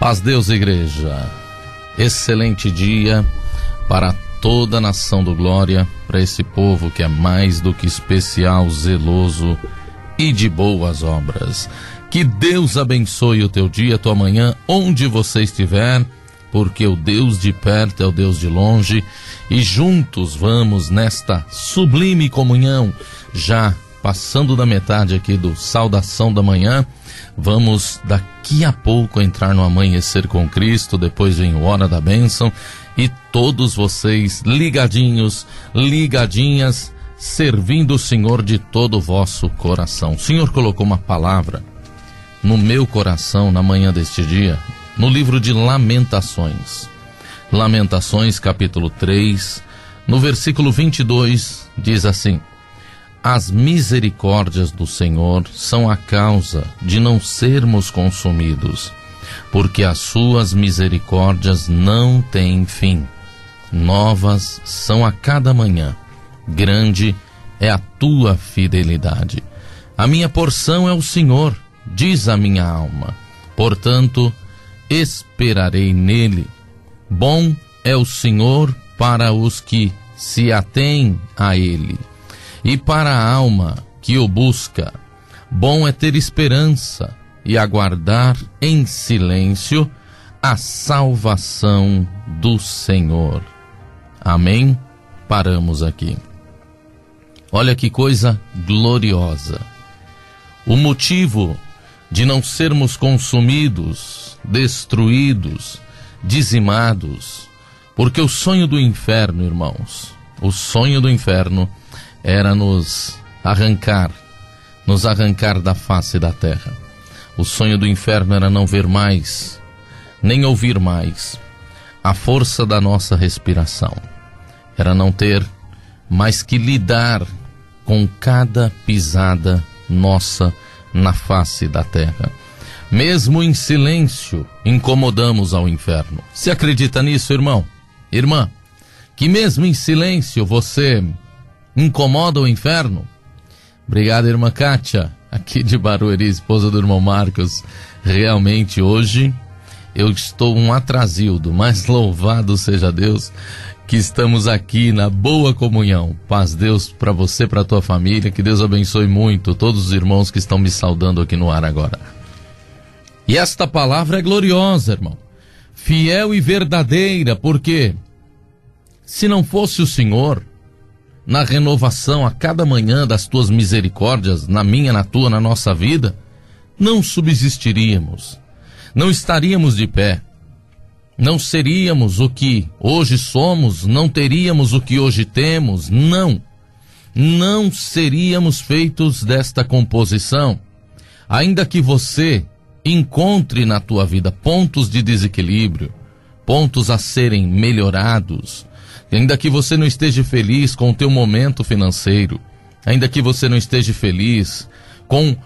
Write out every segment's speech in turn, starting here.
Paz Deus, igreja. Excelente dia para toda a nação do Glória, para esse povo que é mais do que especial, zeloso e de boas obras. Que Deus abençoe o teu dia, a tua manhã, onde você estiver, porque o Deus de perto é o Deus de longe, e juntos vamos nesta sublime comunhão, já passando da metade aqui do Saudação da Manhã. Vamos daqui a pouco entrar no Amanhecer com Cristo, depois vem o Hora da Bênção, e todos vocês ligadinhos, ligadinhas, servindo o Senhor de todo o vosso coração. O Senhor colocou uma palavra no meu coração na manhã deste dia, no livro de Lamentações. Lamentações, capítulo 3, no versículo 22, diz assim: as misericórdias do Senhor são a causa de não sermos consumidos, porque as suas misericórdias não têm fim. Novas são a cada manhã, grande é a tua fidelidade. A minha porção é o Senhor, diz a minha alma, portanto esperarei nele. Bom é o Senhor para os que se atêm a ele, e para a alma que o busca. Bom é ter esperança e aguardar em silêncio a salvação do Senhor. Amém? Paramos aqui. Olha que coisa gloriosa. O motivo de não sermos consumidos, destruídos, dizimados, porque o sonho do inferno, irmãos, o sonho do inferno era nos arrancar da face da terra. O sonho do inferno era não ver mais, nem ouvir mais a força da nossa respiração. Era não ter mais que lidar com cada pisada nossa na face da terra. Mesmo em silêncio, incomodamos ao inferno. Você acredita nisso, irmão? Irmã, que mesmo em silêncio você incomoda o inferno? Obrigado, irmã Kátia, aqui de Barueri, esposa do irmão Marcos. Realmente hoje eu estou um atrasildo, mas louvado seja Deus que estamos aqui na boa comunhão. Paz Deus para você, para a tua família, que Deus abençoe muito todos os irmãos que estão me saudando aqui no ar agora. E esta palavra é gloriosa, irmão, fiel e verdadeira, porque se não fosse o Senhor na renovação a cada manhã das tuas misericórdias, na minha, na tua, na nossa vida, não subsistiríamos, não estaríamos de pé, não seríamos o que hoje somos, não teríamos o que hoje temos, não seríamos feitos desta composição. Ainda que você encontre na tua vida pontos de desequilíbrio, pontos a serem melhorados, ainda que você não esteja feliz com o teu momento financeiro, ainda que você não esteja feliz com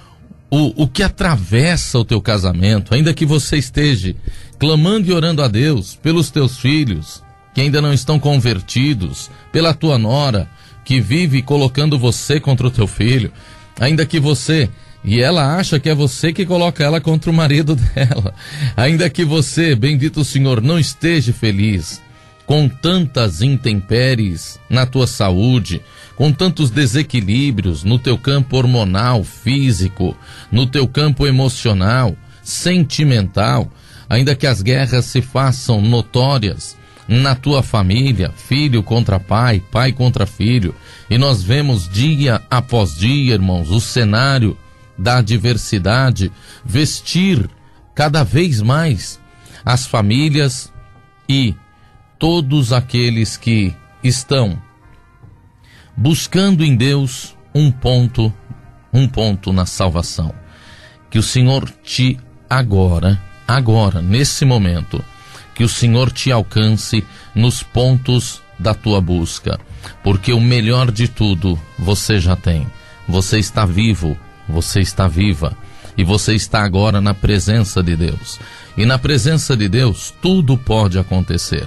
o que atravessa o teu casamento, ainda que você esteja clamando e orando a Deus pelos teus filhos que ainda não estão convertidos, pela tua nora que vive colocando você contra o teu filho, ainda que você, e ela acha que é você que coloca ela contra o marido dela, ainda que você, bendito o Senhor, não esteja feliz com tantas intempéries na tua saúde, com tantos desequilíbrios no teu campo hormonal, físico, no teu campo emocional, sentimental, ainda que as guerras se façam notórias na tua família, filho contra pai, pai contra filho, e nós vemos dia após dia, irmãos, o cenário da adversidade vestir cada vez mais as famílias e todos aqueles que estão buscando em Deus um ponto na salvação. Que o Senhor te agora, nesse momento, que o Senhor te alcance nos pontos da tua busca, porque o melhor de tudo você já tem. Você está vivo, você está viva, e você está agora na presença de Deus. E na presença de Deus tudo pode acontecer.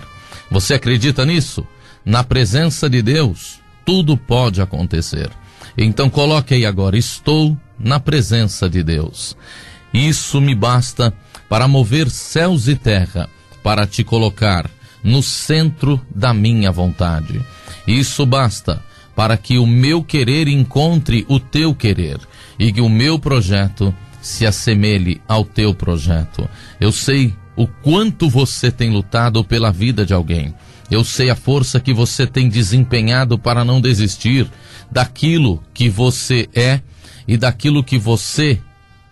Você acredita nisso? Na presença de Deus, tudo pode acontecer. Então coloque aí agora: estou na presença de Deus. Isso me basta para mover céus e terra, para te colocar no centro da minha vontade. Isso basta para que o meu querer encontre o teu querer e que o meu projeto se assemelhe ao teu projeto. Eu sei o quanto você tem lutado pela vida de alguém. Eu sei a força que você tem desempenhado para não desistir daquilo que você é e daquilo que você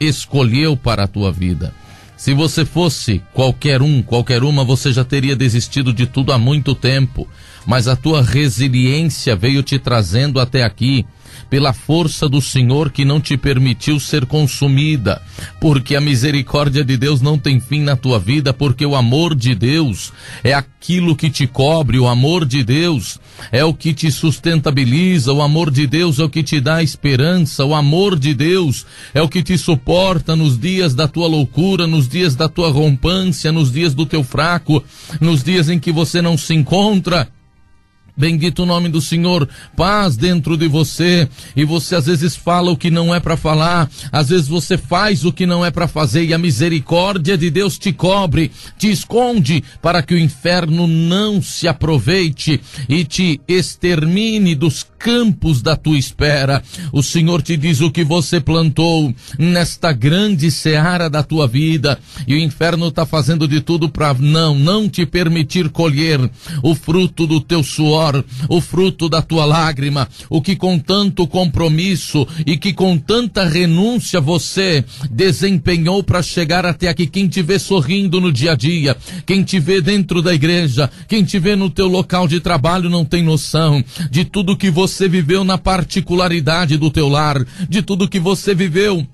escolheu para a tua vida. Se você fosse qualquer uma, você já teria desistido de tudo há muito tempo. Mas a tua resiliência veio te trazendo até aqui, pela força do Senhor que não te permitiu ser consumida, porque a misericórdia de Deus não tem fim na tua vida, porque o amor de Deus é aquilo que te cobre, o amor de Deus é o que te sustentabiliza, o amor de Deus é o que te dá esperança, o amor de Deus é o que te suporta nos dias da tua loucura, nos dias da tua rompância, nos dias do teu fraco, nos dias em que você não se encontra. Bendito o nome do Senhor, paz dentro de você, e você às vezes fala o que não é para falar, às vezes você faz o que não é para fazer, e a misericórdia de Deus te cobre, te esconde, para que o inferno não se aproveite e te extermine dos campos da tua espera. O Senhor te diz o que você plantou nesta grande seara da tua vida, e o inferno está fazendo de tudo para não te permitir colher o fruto do teu suor, o fruto da tua lágrima, o que com tanto compromisso e que com tanta renúncia você desempenhou para chegar até aqui. Quem te vê sorrindo no dia a dia, quem te vê dentro da igreja, quem te vê no teu local de trabalho não tem noção de tudo que você viveu na particularidade do teu lar, de tudo que você viveu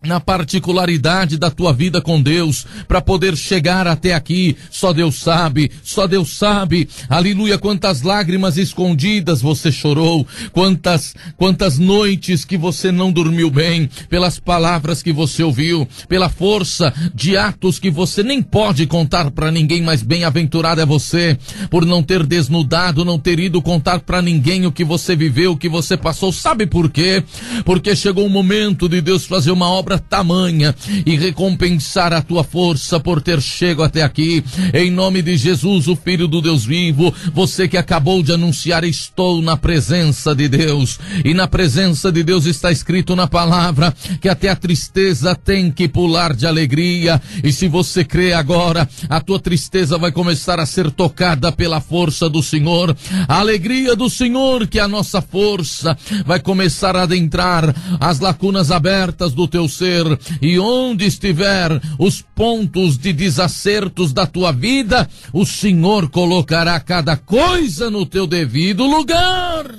na particularidade da tua vida com Deus, para poder chegar até aqui. Só Deus sabe, aleluia, quantas lágrimas escondidas você chorou, quantas noites que você não dormiu bem, pelas palavras que você ouviu, pela força de atos que você nem pode contar para ninguém, mas bem-aventurado é você, por não ter desnudado, não ter ido contar para ninguém o que você viveu, o que você passou. Sabe por quê? Porque chegou o momento de Deus fazer uma obra tamanha e recompensar a tua força por ter chego até aqui. Em nome de Jesus, o Filho do Deus vivo, você que acabou de anunciar: estou na presença de Deus. E na presença de Deus está escrito na palavra que até a tristeza tem que pular de alegria. E se você crê agora, a tua tristeza vai começar a ser tocada pela força do Senhor. A alegria do Senhor, que é a nossa força, vai começar a adentrar as lacunas abertas do teu ser, e onde estiver os pontos de desacertos da tua vida, o Senhor colocará cada coisa no teu devido lugar.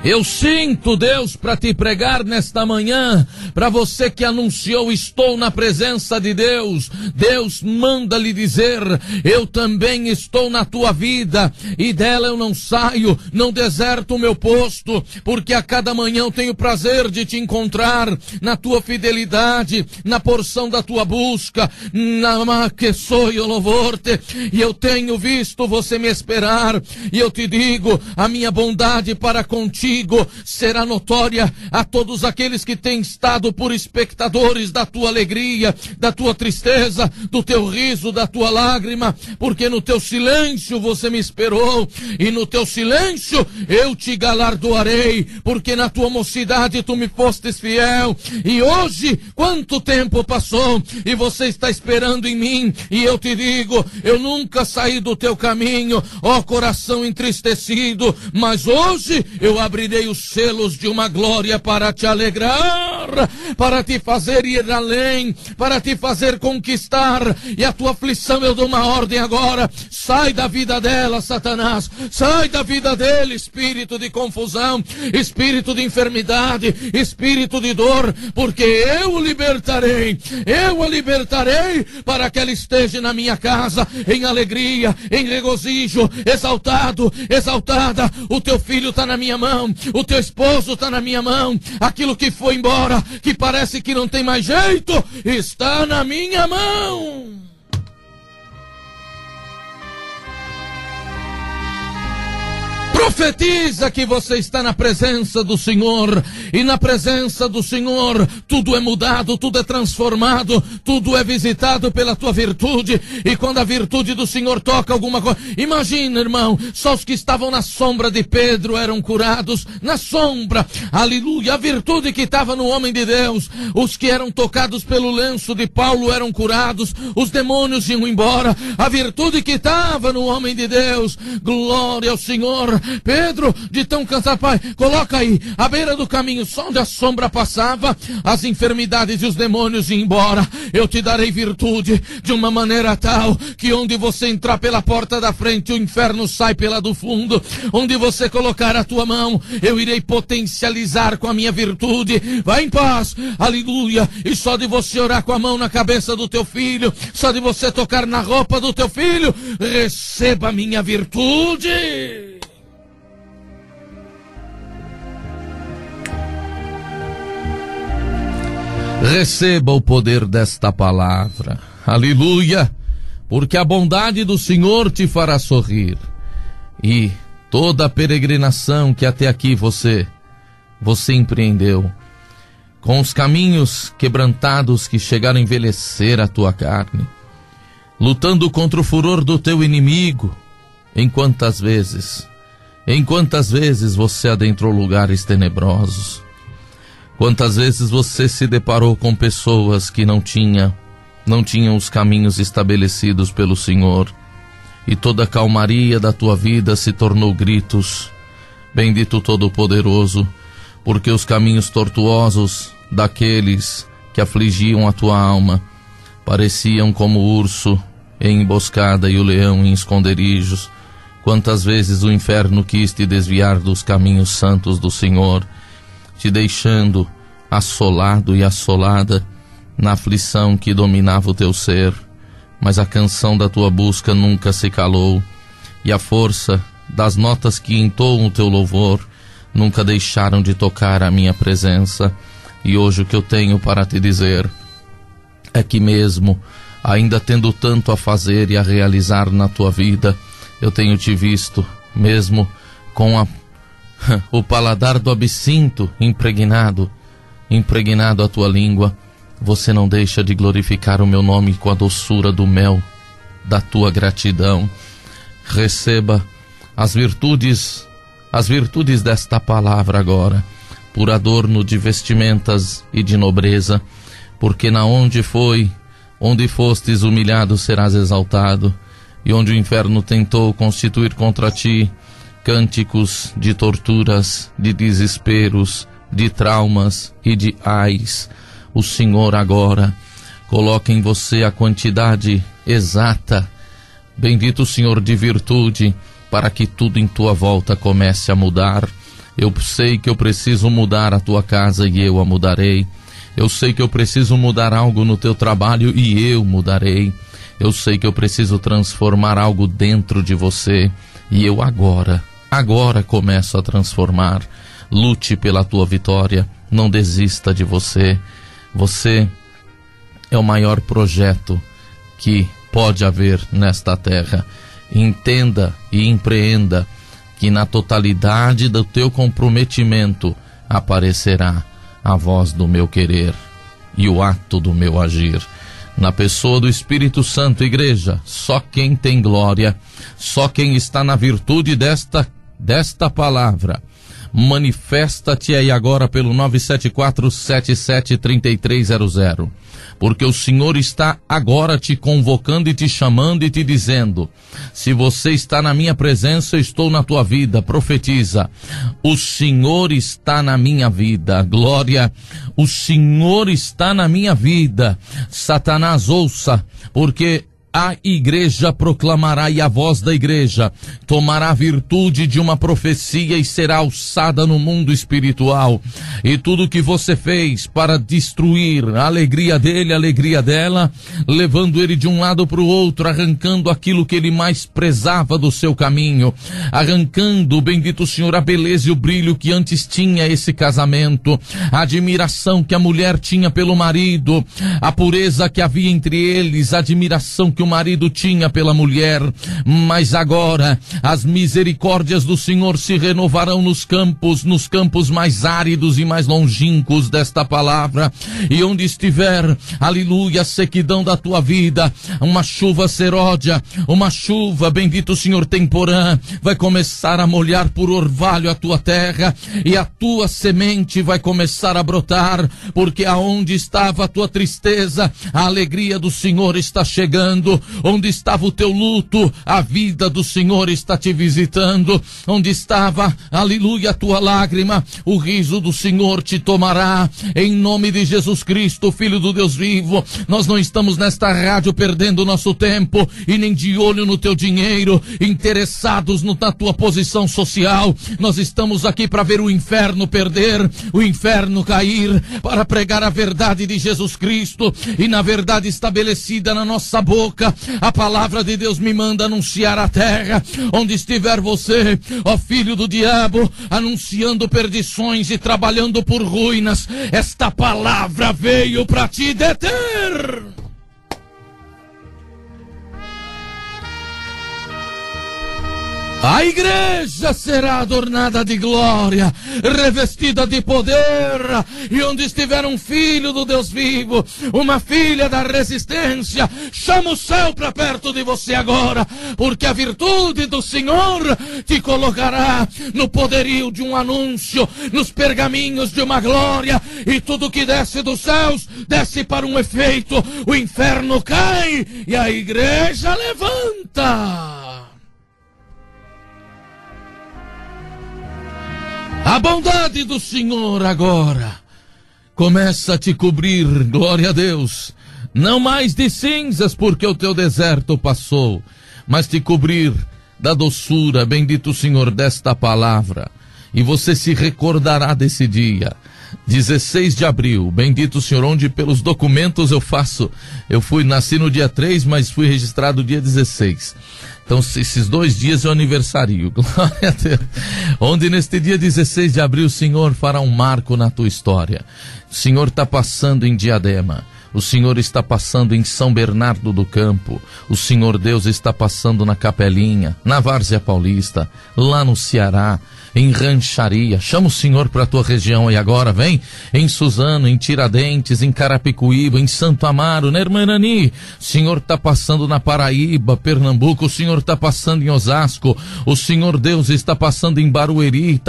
Eu sinto Deus para te pregar nesta manhã, para você que anunciou: estou na presença de Deus. Deus manda lhe dizer: eu também estou na tua vida, e dela eu não saio, não deserto o meu posto, porque a cada manhã eu tenho prazer de te encontrar na tua fidelidade, na porção da tua busca, na que sou eu louvor-te, e eu tenho visto você me esperar, e eu te digo: a minha bondade para contigo será notória a todos aqueles que têm estado por espectadores da tua alegria, da tua tristeza, do teu riso, da tua lágrima, porque no teu silêncio você me esperou, e no teu silêncio eu te galardoarei, porque na tua mocidade tu me fostes fiel. E hoje, quanto tempo passou e você está esperando em mim, e eu te digo: eu nunca saí do teu caminho, ó coração entristecido, mas hoje eu abrirei os selos de uma glória para te alegrar, para te fazer ir além, para te fazer conquistar. E a tua aflição eu dou uma ordem agora: sai da vida dela, Satanás, sai da vida dele, espírito de confusão, espírito de enfermidade, espírito de dor, porque eu o libertarei para que ela esteja na minha casa em alegria, em regozijo, exaltada. O teu filho está na minha mão, o teu esposo está na minha mão, aquilo que foi embora, que parece que não tem mais jeito, está na minha mão. Profetiza que você está na presença do Senhor, e na presença do Senhor tudo é mudado, tudo é transformado, tudo é visitado pela tua virtude. E quando a virtude do Senhor toca alguma coisa, imagina, irmão, só os que estavam na sombra de Pedro eram curados, na sombra, aleluia, a virtude que estava no homem de Deus, os que eram tocados pelo lenço de Paulo eram curados, os demônios iam embora, a virtude que estava no homem de Deus, glória ao Senhor. Pedro, de tão cansado, pai, coloca aí, à beira do caminho, só onde a sombra passava, as enfermidades e os demônios iam embora. Eu te darei virtude de uma maneira tal, que onde você entrar pela porta da frente, o inferno sai pela do fundo. Onde você colocar a tua mão, eu irei potencializar com a minha virtude. Vai em paz, aleluia. E só de você orar com a mão na cabeça do teu filho, só de você tocar na roupa do teu filho, receba a minha virtude. Receba o poder desta palavra, aleluia, porque a bondade do Senhor te fará sorrir, e toda a peregrinação que até aqui você empreendeu, com os caminhos quebrantados que chegaram a envelhecer a tua carne, lutando contra o furor do teu inimigo, em quantas vezes você adentrou lugares tenebrosos, quantas vezes você se deparou com pessoas que não tinham os caminhos estabelecidos pelo Senhor, e toda a calmaria da tua vida se tornou gritos, bendito Todo-Poderoso, porque os caminhos tortuosos daqueles que afligiam a tua alma pareciam como o urso em emboscada e o leão em esconderijos. Quantas vezes o inferno quis te desviar dos caminhos santos do Senhor, te deixando assolado e assolada na aflição que dominava o teu ser, mas a canção da tua busca nunca se calou, e a força das notas que entoam o teu louvor nunca deixaram de tocar a minha presença. E hoje o que eu tenho para te dizer é que, mesmo ainda tendo tanto a fazer e a realizar na tua vida, eu tenho te visto, mesmo com o paladar do absinto impregnado a tua língua, você não deixa de glorificar o meu nome com a doçura do mel da tua gratidão. Receba as virtudes desta palavra agora, por adorno de vestimentas e de nobreza, porque onde fostes humilhado serás exaltado, e onde o inferno tentou constituir contra ti cânticos de torturas, de desesperos, de traumas e de ais, o Senhor agora coloca em você a quantidade exata, bendito o Senhor, de virtude, para que tudo em tua volta comece a mudar. Eu sei que eu preciso mudar a tua casa e eu a mudarei. Eu sei que eu preciso mudar algo no teu trabalho e eu mudarei. Eu sei que eu preciso transformar algo dentro de você e eu agora começo a transformar. Lute pela tua vitória, não desista de você. Você é o maior projeto que pode haver nesta terra. Entenda e empreenda que na totalidade do teu comprometimento aparecerá a voz do meu querer e o ato do meu agir. Na pessoa do Espírito Santo, igreja, só quem tem glória, só quem está na virtude desta palavra, manifesta-te aí agora pelo 974-77-3300, porque o Senhor está agora te convocando e te chamando e te dizendo: se você está na minha presença, eu estou na tua vida. Profetiza: o Senhor está na minha vida. Glória, o Senhor está na minha vida. Satanás, ouça, porque a igreja proclamará, e a voz da igreja tomará virtude de uma profecia e será alçada no mundo espiritual. E tudo que você fez para destruir a alegria dele, a alegria dela, levando ele de um lado para o outro, arrancando aquilo que ele mais prezava do seu caminho, arrancando, bendito Senhor, a beleza e o brilho que antes tinha esse casamento, a admiração que a mulher tinha pelo marido, a pureza que havia entre eles, a admiração que o marido tinha pela mulher, mas agora as misericórdias do Senhor se renovarão nos campos mais áridos e mais longínquos desta palavra, e onde estiver, aleluia, a sequidão da tua vida, uma chuva seródia, uma chuva, bendito o Senhor, temporã, vai começar a molhar por orvalho a tua terra, e a tua semente vai começar a brotar, porque aonde estava a tua tristeza, a alegria do Senhor está chegando. Onde estava o teu luto, a vida do Senhor está te visitando. Onde estava, aleluia, a tua lágrima, o riso do Senhor te tomará. Em nome de Jesus Cristo, Filho do Deus vivo, nós não estamos nesta rádio perdendo o nosso tempo e nem de olho no teu dinheiro, interessados na tua posição social. Nós estamos aqui para ver o inferno perder, o inferno cair, para pregar a verdade de Jesus Cristo, e na verdade estabelecida na nossa boca, a palavra de Deus me manda anunciar a terra. Onde estiver você, ó filho do diabo, anunciando perdições e trabalhando por ruínas, esta palavra veio para te deter. A igreja será adornada de glória, revestida de poder, e onde estiver um filho do Deus vivo, uma filha da resistência, chama o céu para perto de você agora, porque a virtude do Senhor te colocará no poderio de um anúncio, nos pergaminhos de uma glória, e tudo que desce dos céus, desce para um efeito, o inferno cai, e a igreja levanta. A bondade do Senhor agora começa a te cobrir, glória a Deus, não mais de cinzas porque o teu deserto passou, mas te cobrir da doçura, bendito o Senhor, desta palavra. E você se recordará desse dia, 16 de abril, bendito o Senhor, onde pelos documentos nasci no dia 3, mas fui registrado dia 16. Então, esses 2 dias eu aniversario, glória a Deus. Onde neste dia 16 de abril o Senhor fará um marco na tua história. O Senhor está passando em Diadema. O Senhor está passando em São Bernardo do Campo. O Senhor Deus está passando na Capelinha, na Várzea Paulista, lá no Ceará, em Rancharia. Chama o Senhor para a tua região aí agora, vem. Em Suzano, em Tiradentes, em Carapicuíba, em Santo Amaro, na Hermanani. O Senhor está passando na Paraíba, Pernambuco. O Senhor está passando em Osasco. O Senhor Deus está passando em Barueri,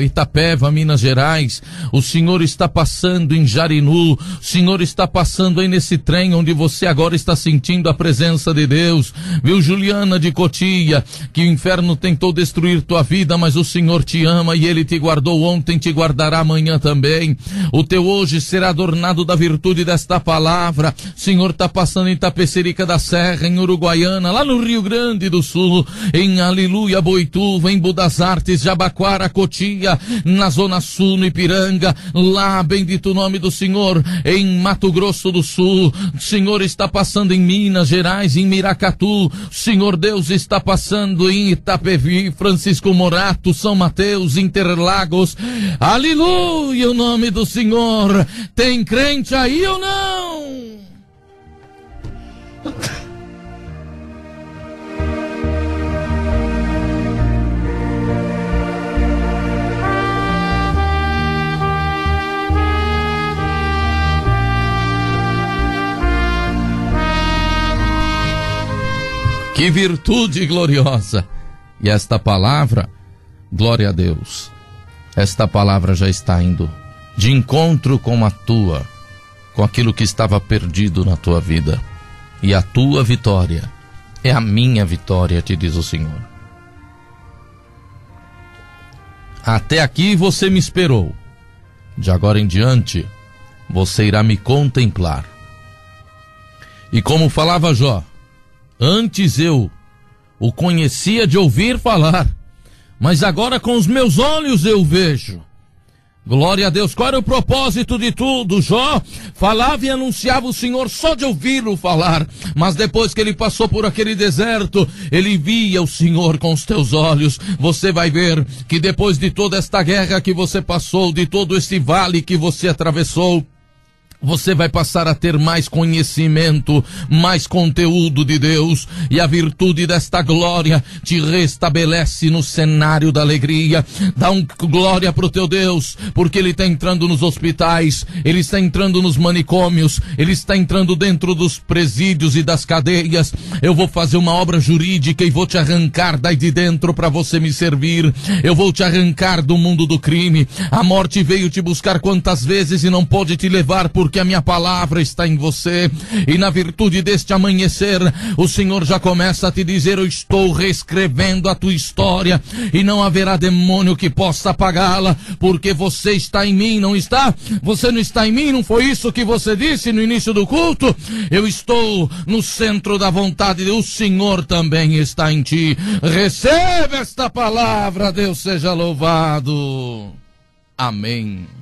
Itapeva, Minas Gerais. O Senhor está passando em Jarinu. O Senhor está passando aí nesse trem onde você agora está sentindo a presença de Deus. Viu, Juliana de Cotia, que o inferno tentou destruir tua vida, mas o Senhor te ama e Ele te guardou ontem, te guardará amanhã também. O teu hoje será adornado da virtude desta palavra. O Senhor está passando em Tapecerica da Serra, em Uruguaiana, lá no Rio Grande do Sul, em Aleluia, Boituva, em Budas Artes, Jabaquara, Cotia, na Zona Sul, no Ipiranga, lá, bendito o nome do Senhor, em Mato Grosso do Sul. O Senhor está passando em Minas Gerais, em Miracatu. O Senhor Deus está passando em Itapevi, Francisco Morato, São Mateus, Interlagos. Aleluia, o nome do Senhor. Tem crente aí ou não? Que virtude gloriosa! E esta palavra, glória a Deus, esta palavra já está indo de encontro com a tua, com aquilo que estava perdido na tua vida. E a tua vitória é a minha vitória, te diz o Senhor. Até aqui você me esperou. De agora em diante, você irá me contemplar. E como falava Jó, antes eu o conhecia de ouvir falar, mas agora com os meus olhos eu vejo. Glória a Deus. Qual era o propósito de tudo? Jó falava e anunciava o Senhor só de ouvi-lo falar, mas depois que ele passou por aquele deserto, ele via o Senhor com os teus olhos. Você vai ver que depois de toda esta guerra que você passou, de todo esse vale que você atravessou, Você vai passar a ter mais conhecimento, mais conteúdo de Deus, e a virtude desta glória te restabelece no cenário da alegria. Dá glória pro teu Deus, porque Ele está entrando nos hospitais, Ele está entrando nos manicômios, Ele está entrando dentro dos presídios e das cadeias. Eu vou fazer uma obra jurídica e vou te arrancar daí de dentro para você me servir. Eu vou te arrancar do mundo do crime. A morte veio te buscar quantas vezes e não pôde te levar, porque a minha palavra está em você. E na virtude deste amanhecer, o Senhor já começa a te dizer: eu estou reescrevendo a tua história, e não haverá demônio que possa apagá-la, porque você está em mim, não está? Você não está em mim, não foi isso que você disse no início do culto? Eu estou no centro da vontade de Deus, o Senhor também está em ti. Receba esta palavra, Deus seja louvado. Amém.